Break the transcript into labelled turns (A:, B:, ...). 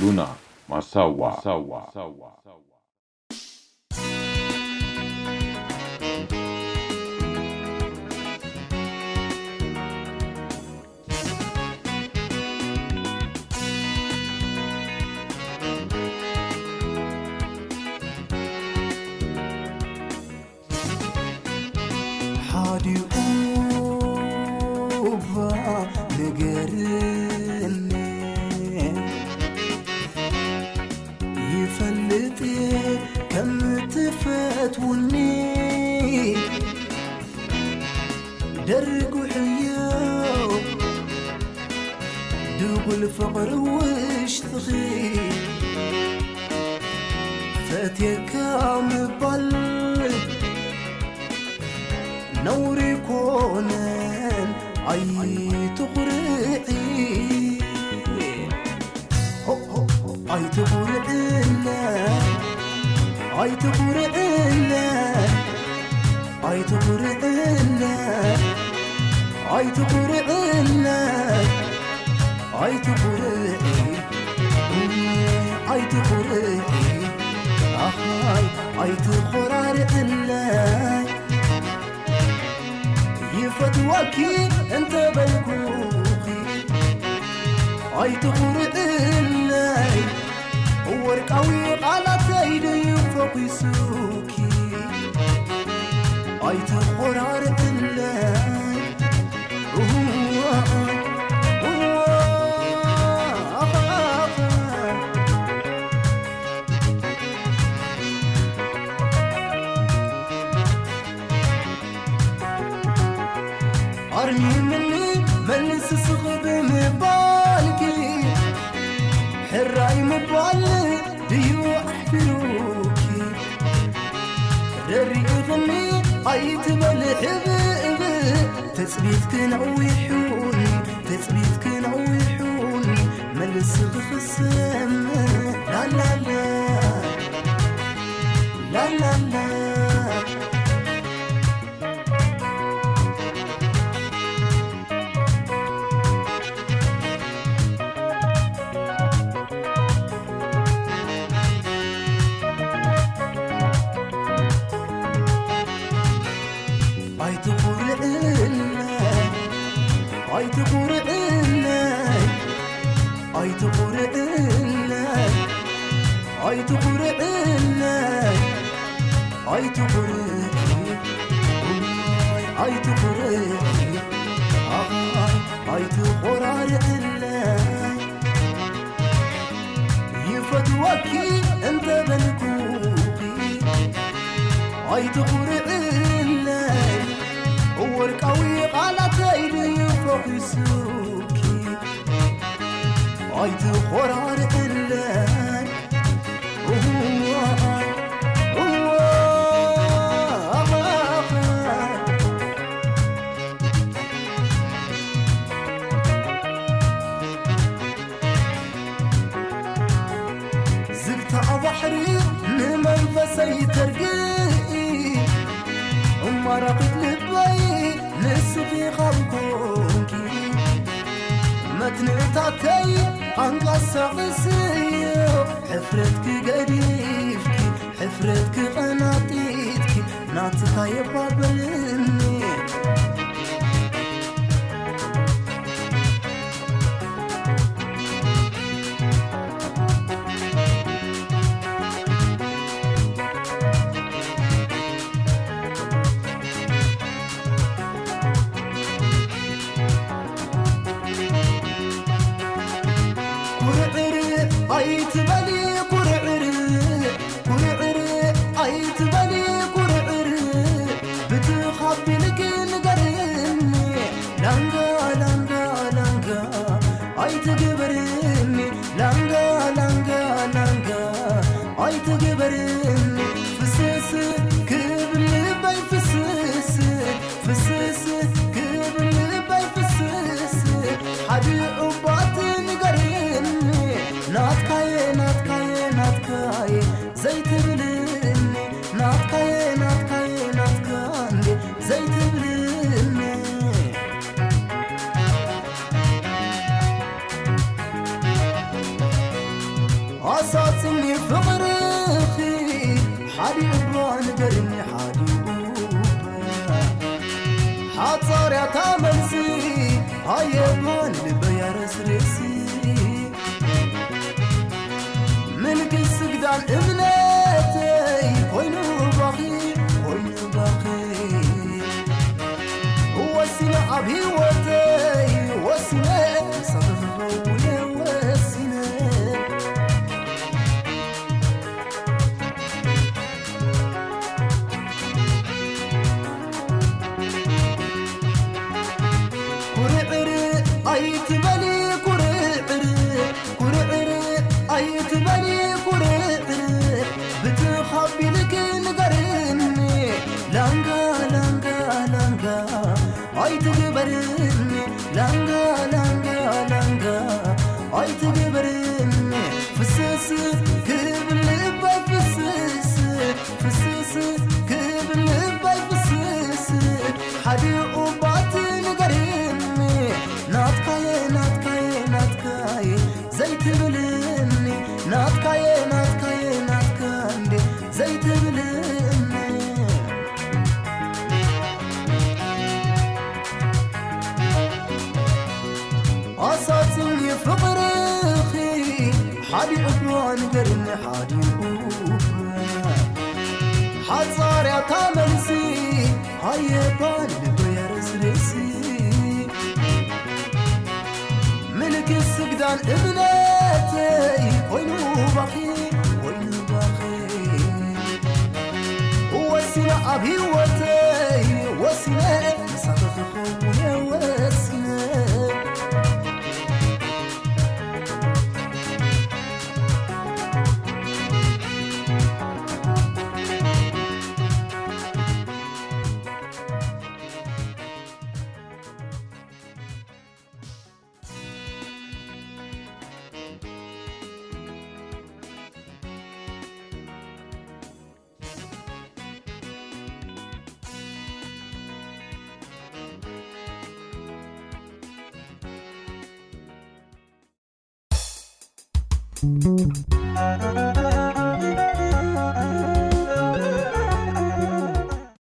A: Luna Masawa.
B: حادي أوبا نجرني يفلتي كم تفتوني درقوا حياو دوقوا الفقر واشتغي فاتيك مبل نوري كونن أي تقرعي أي تقرعنا أي تقرعنا أي تقرعنا أي تقرعنا أي تقرعي أي تقرعي أي تقرعنا يفتواكي انت بالكوخي اي تقرئناي ورقاوي قالاتايد يفوقي سوكي اي تقرارئناي أرمي مني ملس صغب مبالكي حراي مبالي ديو أحفروكي رري أغني أي تبلحب تسبيتك نويحوني تسبيتك نويحوني ملس صغب السم لا لا لا لا لا لا أي تقرئنا أي تقرئنا أي تقرئنا أي تقرئنا أي تقرئي أي تقرئي أي تقرئنا يفتواكي أنت بالكوكي أي تقرئنا ورقاوي قالاتايد يفوقي سوكي اي تقرار الليل زقت بحري لمنفسي ترقي مرقت لبي نسفي خلقوكي متنتاتي انقص قسيو حفرتك قريفكي حفرتك قناطيتكي ناتكا يبابلني أي تبلي قرعري قرعري أي تبلي قرعري بتخبي لك نقرني لانقا لانقا لانقا أي تقبرني لانقا لانقا لانقا أي تقبرني فسس كبل باي فسس فسس كبل باي فسس حبي عبات نقرني ناتكاي ناتكاي ناتكاي زيت بلني ناتكاي ناتكاي ناتكاي زيت بلني حاضر يا تامنسي هايبان بيارس ريسي ملك السجدان ابنتي كوينو باقي هو سنة أبي وتي وسنة صدفه وسنة أيت بني كرعر أيت بني كرعر بتخبي لك نقرني لانغا لانغا لانغا أيت جبرني لانغا لانغا لانغا أيت جبرني فسس كبل باي فسس كبل باي فسس حدي وبات نقرني ناتكاي زيت بلني ناتكاي زيت بلني أساسني فقرخي حادي أبوان قرن حادي حاد صار يا تامنسي هاي بان بيرس ريسي ملك السجدان ابنتي وينو باقي هو السنة أبي وتي وسنة صدقه وسنة